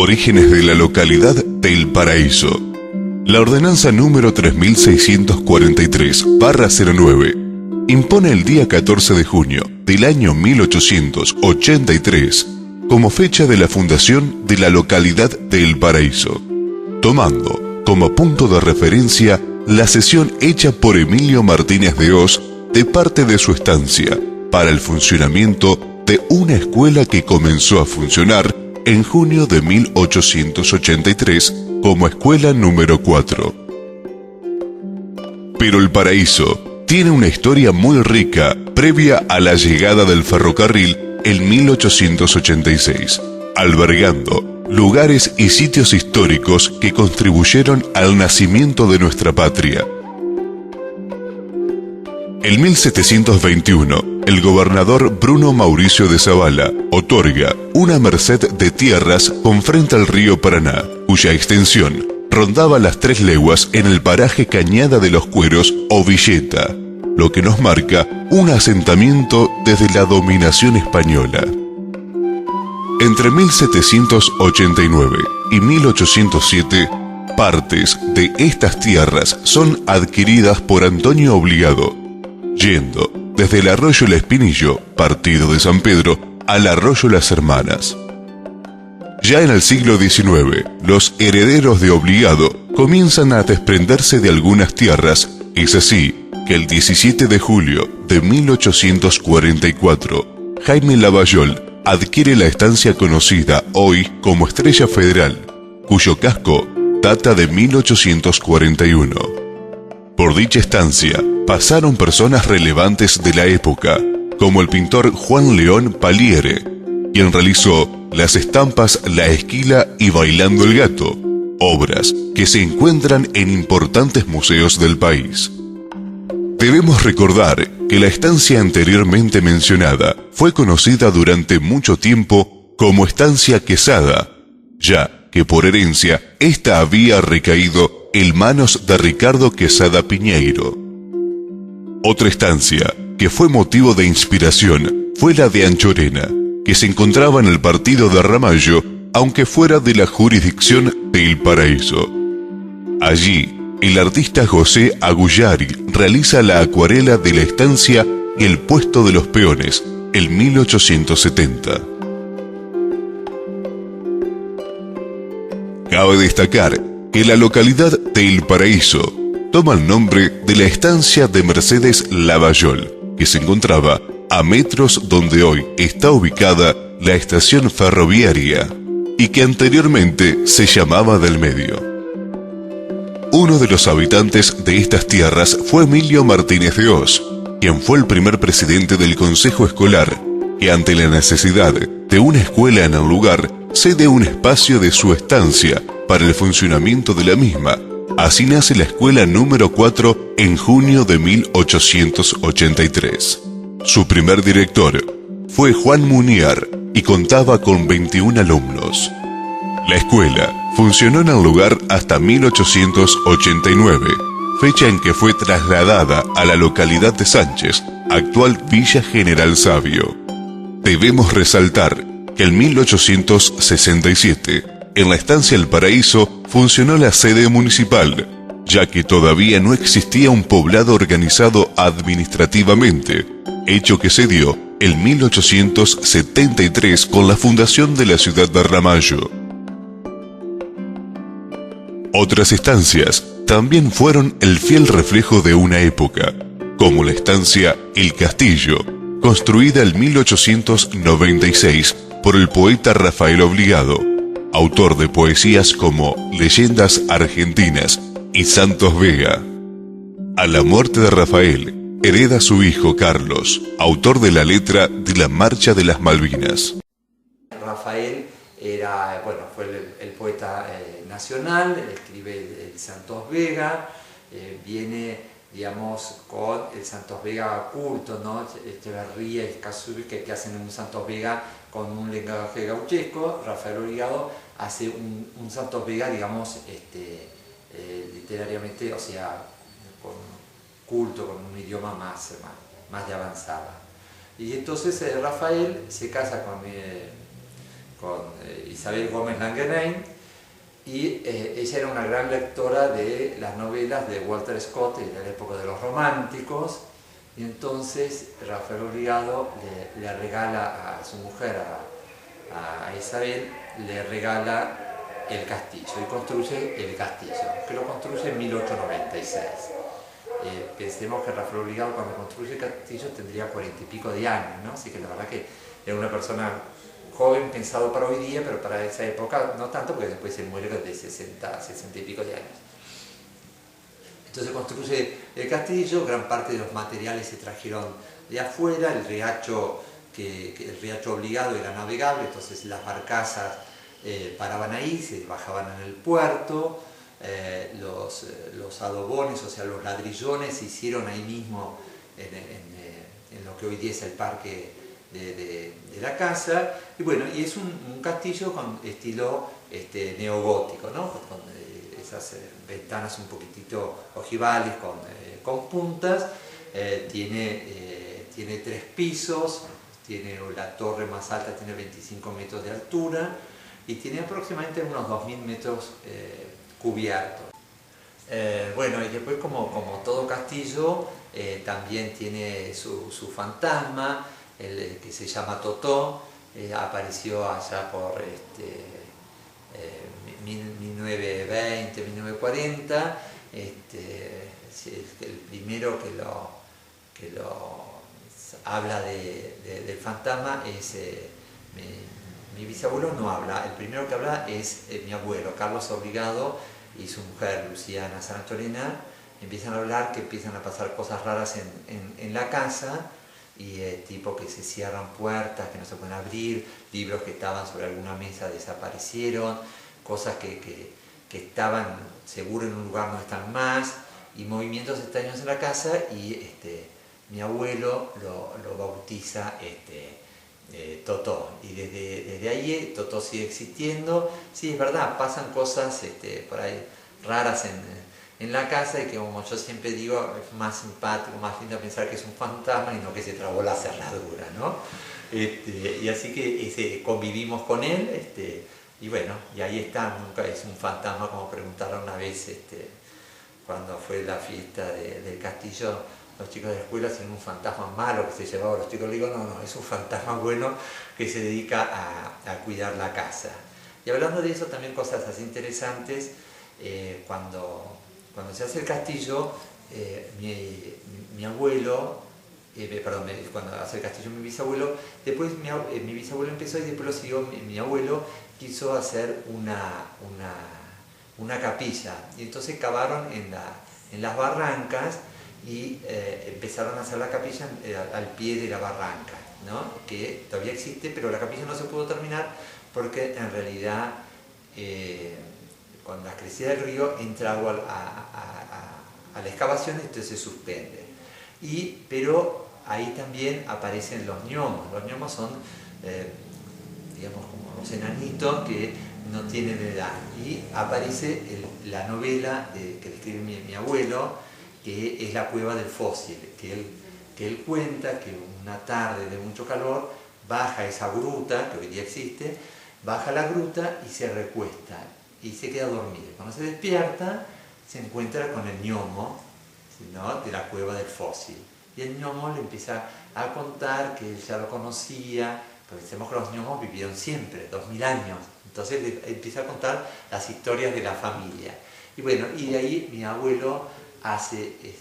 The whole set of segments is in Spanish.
Orígenes de la localidad de El Paraíso. La ordenanza número 3643/09 impone el día 14 de junio del año 1883 como fecha de la fundación de la localidad de El Paraíso, tomando como punto de referencia la cesión hecha por Emilio Martínez de Hoz de parte de su estancia para el funcionamiento de una escuela que comenzó a funcionar en junio de 1883 como escuela número 4. Pero El Paraíso tiene una historia muy rica previa a la llegada del ferrocarril en 1886, albergando lugares y sitios históricos que contribuyeron al nacimiento de nuestra patria. En 1721, el gobernador Bruno Mauricio de Zavala otorga una merced de tierras con frente al río Paraná, cuya extensión rondaba las 3 leguas en el paraje Cañada de los Cueros o Villeta, lo que nos marca un asentamiento desde la dominación española. Entre 1789 y 1807, partes de estas tierras son adquiridas por Antonio Obligado, yendo desde el arroyo El Espinillo, partido de San Pedro, al arroyo Las Hermanas. Ya en el siglo XIX, los herederos de Obligado comienzan a desprenderse de algunas tierras. Es así que el 17 de julio de 1844, Jaime Lavallol adquiere la estancia conocida hoy como Estrella Federal, cuyo casco data de 1841. Por dicha estancia pasaron personas relevantes de la época, como el pintor Juan León Paliere, quien realizó las estampas La Esquila y Bailando el Gato, obras que se encuentran en importantes museos del país. Debemos recordar que la estancia anteriormente mencionada fue conocida durante mucho tiempo como Estancia Quesada, ya que por herencia esta había recaído en manos de Ricardo Quesada Piñeiro. Otra estancia que fue motivo de inspiración fue la de Anchorena, que se encontraba en el partido de Ramallo, aunque fuera de la jurisdicción de El Paraíso. Allí, el artista José Agullari realiza la acuarela de la estancia y el puesto de los peones en 1870. Cabe destacar que la localidad de El Paraíso toma el nombre de la estancia de Mercedes Lavallol, que se encontraba a metros donde hoy está ubicada la estación ferroviaria y que anteriormente se llamaba Del Medio. Uno de los habitantes de estas tierras fue Emilio Martínez de Hoz, quien fue el primer presidente del Consejo Escolar, que ante la necesidad de una escuela en el lugar, cede un espacio de su estancia para el funcionamiento de la misma. Así nace la escuela número 4 en junio de 1883. Su primer director fue Juan Muniar y contaba con 21 alumnos. La escuela funcionó en el lugar hasta 1889, fecha en que fue trasladada a la localidad de Sánchez, actual Villa General Sabio. Debemos resaltar que en 1867, en la estancia El Paraíso, funcionó la sede municipal, ya que todavía no existía un poblado organizado administrativamente, hecho que se dio en 1873 con la fundación de la ciudad de Ramallo. Otras estancias también fueron el fiel reflejo de una época, como la estancia El Castillo, construida en 1896 por el poeta Rafael Obligado, autor de poesías como Leyendas Argentinas y Santos Vega. A la muerte de Rafael, hereda su hijo Carlos, autor de la letra de la Marcha de las Malvinas. Rafael era, fue el poeta nacional, escribe el Santos Vega, viene, digamos, con el Santos Vega culto, ¿no? Echeverría y Cazurri que hacen un Santos Vega con un lenguaje gauchesco. Rafael Obligado hace un Santos Vega, digamos, literariamente, o sea, con culto, con un idioma más de avanzada. Y entonces Rafael se casa Isabel Gómez Langenheim, y ella era una gran lectora de las novelas de Walter Scott de la época de los románticos, y entonces Rafael Obligado le regala a su mujer, a Isabel, le regala el castillo y construye el castillo, que lo construye en 1896. Pensemos que Rafael Obligado, cuando construye el castillo, tendría 40 y pico de años, ¿no? Así que la verdad que era una persona joven pensado para hoy día, pero para esa época no tanto, porque después se muere de 60 y pico de años. Entonces construye el castillo, gran parte de los materiales se trajeron de afuera, el riacho Obligado era navegable, entonces las barcazas paraban ahí, se bajaban en el puerto, los adobones, o sea, los ladrillones se hicieron ahí mismo en lo que hoy día es el parque de la casa, y bueno, y es un castillo con estilo neogótico, ¿no? Con esas ventanas un poquitito ojivales con puntas, tiene 3 pisos, tiene la torre más alta, tiene 25 metros de altura, y tiene aproximadamente unos 2000 metros cubiertos. Bueno, y después como todo castillo, también tiene su fantasma, que se llama Totó, apareció allá por 1920, 1940, el primero que lo habla del fantasma es mi bisabuelo. No habla, el primero que habla es mi abuelo, Carlos Obligado, y su mujer, Luciana Sanatolena. Empiezan a hablar que empiezan a pasar cosas raras en la casa, y tipo que se cierran puertas, que no se pueden abrir, libros que estaban sobre alguna mesa desaparecieron, cosas que estaban seguro en un lugar no están más, y movimientos extraños en la casa, y mi abuelo lo bautiza Totó, y desde ahí Totó sigue existiendo. Sí, es verdad, pasan cosas por ahí raras en la casa, y que, como yo siempre digo, es más simpático, más lindo pensar que es un fantasma y no que se trabó la cerradura, ¿no? Y así que convivimos con él, y bueno, y ahí está. Nunca es un fantasma, como preguntaron una vez cuando fue la fiesta del castillo los chicos de la escuela, si es un fantasma malo que se llevaba a los chicos. Le digo, no, es un fantasma bueno que se dedica a cuidar la casa. Y hablando de eso, también cosas así interesantes, cuando se hace el castillo, mi abuelo, cuando hace el castillo mi bisabuelo, después mi bisabuelo empezó, y después lo siguió mi abuelo, quiso hacer una capilla, y entonces cavaron en las barrancas, y empezaron a hacer la capilla al pie de la barranca, ¿no? Que todavía existe, pero la capilla no se pudo terminar porque en realidad con la crecida del río entra agua a la excavación, y entonces se suspende. Pero ahí también aparecen los gnomos. Los gnomos son, digamos, como los enanitos que no tienen edad. Y aparece la novela que escribe mi abuelo, que es La cueva del fósil, que él cuenta que una tarde de mucho calor baja esa gruta, que hoy día existe, baja la gruta y se recuesta, y se queda dormido. Cuando se despierta, se encuentra con el gnomo, ¿no?, de la cueva del fósil. Y el gnomo le empieza a contar que él ya lo conocía, porque pensemos que los gnomos vivieron siempre, 2000 años. Entonces le empieza a contar las historias de la familia. Y bueno, y de ahí mi abuelo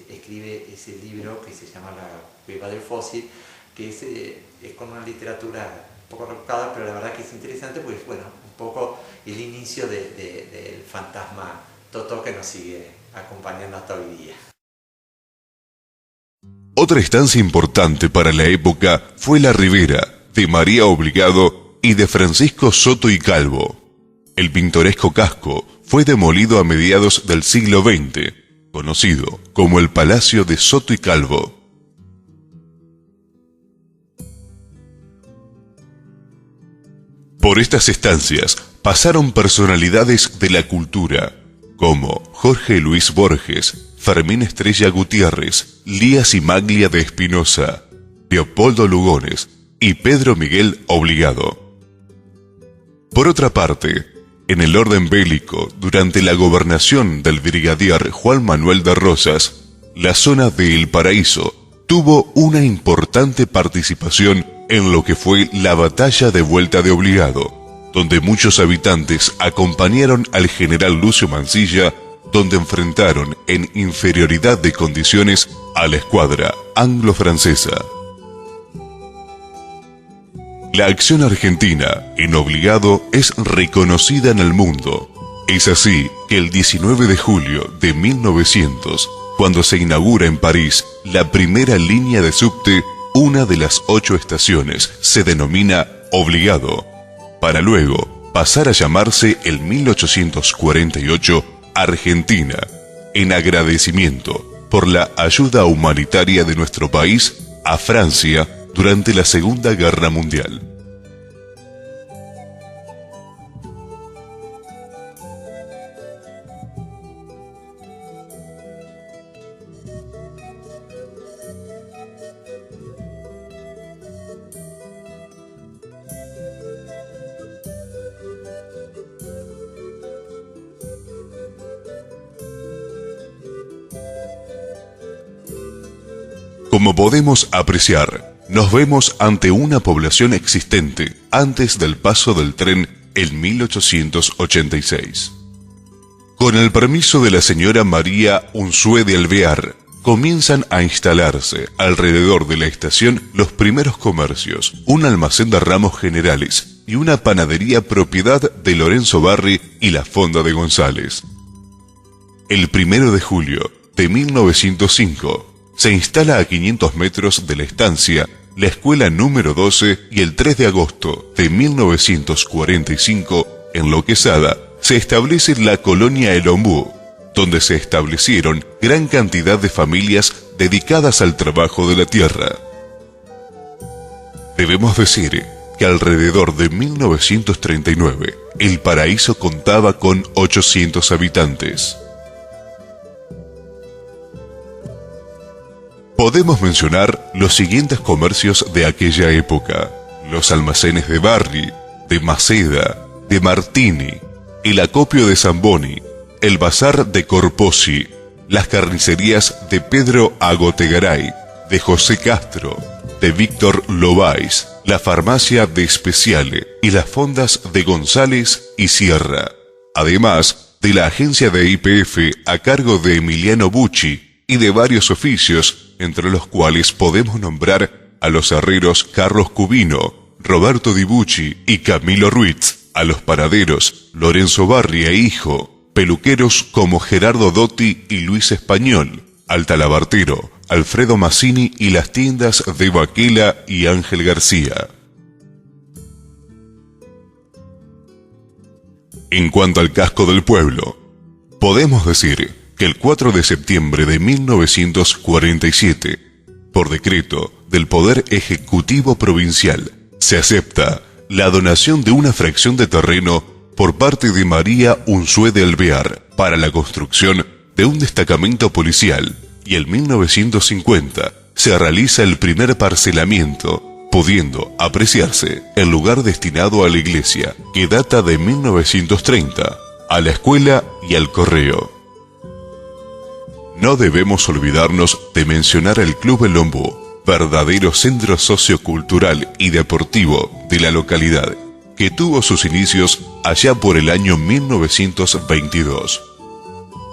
escribe ese libro que se llama La cueva del fósil, que es con una literatura un poco rebuscada, pero la verdad que es interesante, porque es, bueno, un poco el inicio del fantasma Totó, que nos sigue acompañando hasta hoy día. Otra estancia importante para la época fue la Ribera, de María Obligado y de Francisco Soto y Calvo. El pintoresco casco fue demolido a mediados del siglo XX, conocido como el Palacio de Soto y Calvo. Por estas estancias pasaron personalidades de la cultura, como Jorge Luis Borges, Fermín Estrella Gutiérrez, Lías y Maglia de Espinosa, Leopoldo Lugones y Pedro Miguel Obligado. Por otra parte, en el orden bélico, durante la gobernación del brigadier Juan Manuel de Rosas, la zona de El Paraíso tuvo una importante participación en lo que fue la batalla de Vuelta de Obligado, donde muchos habitantes acompañaron al general Lucio Mansilla, donde enfrentaron en inferioridad de condiciones a la escuadra anglo-francesa. La acción argentina en Obligado es reconocida en el mundo. Es así que el 19 de julio de 1900, cuando se inaugura en París la primera línea de subte, una de las 8 estaciones se denomina Obligado, para luego pasar a llamarse en 1848 Argentina, en agradecimiento por la ayuda humanitaria de nuestro país a Francia durante la Segunda Guerra Mundial. Como podemos apreciar, nos vemos ante una población existente antes del paso del tren en 1886. Con el permiso de la señora María Unzué de Alvear, comienzan a instalarse alrededor de la estación los primeros comercios, un almacén de ramos generales y una panadería propiedad de Lorenzo Barri y la Fonda de González. El 1 de julio de 1905, se instala a 500 metros de la estancia la escuela número 12 y el 3 de agosto de 1945, en Lo Quesada, se establece la colonia El Ombú, donde se establecieron gran cantidad de familias dedicadas al trabajo de la tierra. Debemos decir que alrededor de 1939, El Paraíso contaba con 800 habitantes. Podemos mencionar los siguientes comercios de aquella época: los almacenes de Barri, de Maceda, de Martini, el acopio de Zamboni, el bazar de Corposi, las carnicerías de Pedro Agotegaray, de José Castro, de Víctor Lobais, la farmacia de Speciale y las fondas de González y Sierra, además de la agencia de YPF a cargo de Emiliano Bucci y de varios oficios, entre los cuales podemos nombrar a los herreros Carlos Cubino, Roberto Di Bucci y Camilo Ruiz, a los panaderos Lorenzo Barri e hijo, peluqueros como Gerardo Dotti y Luis Español, al talabartero Alfredo Mazzini y las tiendas de Baquela y Ángel García. En cuanto al casco del pueblo, podemos decir que el 4 de septiembre de 1947, por decreto del Poder Ejecutivo Provincial, se acepta la donación de una fracción de terreno por parte de María Unzué de Alvear para la construcción de un destacamento policial, y en 1950 se realiza el primer parcelamiento, pudiendo apreciarse el lugar destinado a la iglesia, que data de 1930, a la escuela y al correo. No debemos olvidarnos de mencionar el Club El Ombú, verdadero centro sociocultural y deportivo de la localidad, que tuvo sus inicios allá por el año 1922.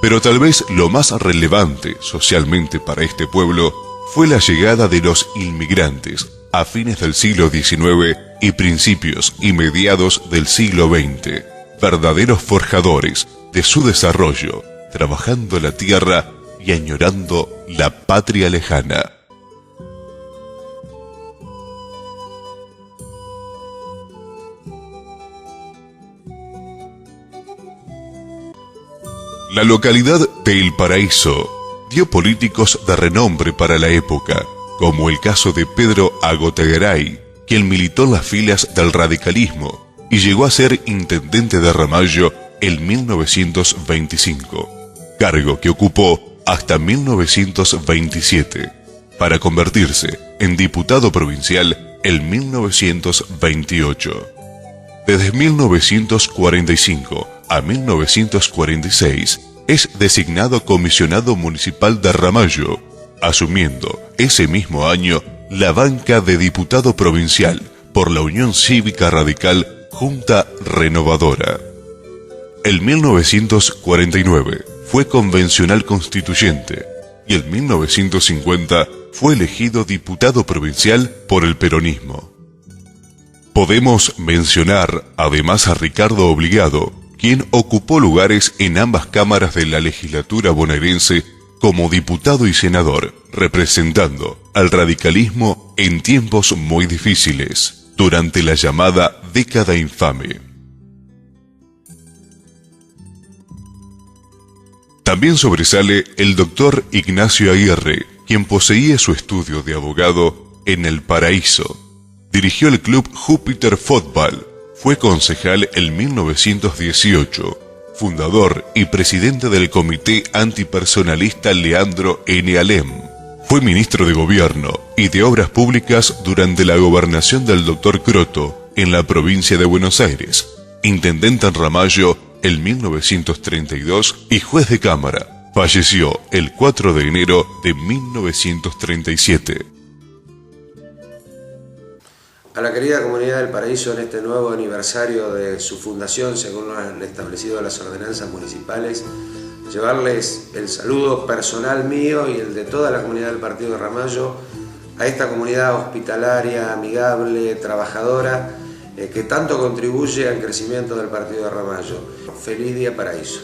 Pero tal vez lo más relevante socialmente para este pueblo fue la llegada de los inmigrantes a fines del siglo XIX y principios y mediados del siglo XX, verdaderos forjadores de su desarrollo, trabajando la tierra y añorando la patria lejana. La localidad de El Paraíso dio políticos de renombre para la época, como el caso de Pedro Agotegaray, quien militó en las filas del radicalismo y llegó a ser intendente de Ramallo en 1925, cargo que ocupó hasta 1927, para convertirse en diputado provincial en 1928. Desde 1945 a 1946 es designado comisionado municipal de Ramallo, asumiendo ese mismo año la banca de diputado provincial por la Unión Cívica Radical Junta Renovadora. En 1949 fue convencional constituyente y en 1950 fue elegido diputado provincial por el peronismo. Podemos mencionar además a Ricardo Obligado, quien ocupó lugares en ambas cámaras de la legislatura bonaerense como diputado y senador, representando al radicalismo en tiempos muy difíciles, durante la llamada década infame. También sobresale el doctor Ignacio Aguirre, quien poseía su estudio de abogado en El Paraíso. Dirigió el club Júpiter Fútbol, fue concejal en 1918, fundador y presidente del comité antipersonalista Leandro N. Alem. Fue ministro de Gobierno y de Obras Públicas durante la gobernación del doctor Croto en la provincia de Buenos Aires, intendente en Ramallo en 1932 y juez de Cámara. Falleció el 4 de enero de 1937. A la querida comunidad del Paraíso, en este nuevo aniversario de su fundación, según lo han establecido las ordenanzas municipales, llevarles el saludo personal mío y el de toda la comunidad del partido de Ramallo a esta comunidad hospitalaria, amigable, trabajadora, que tanto contribuye al crecimiento del partido de Ramallo. Feliz día Paraíso.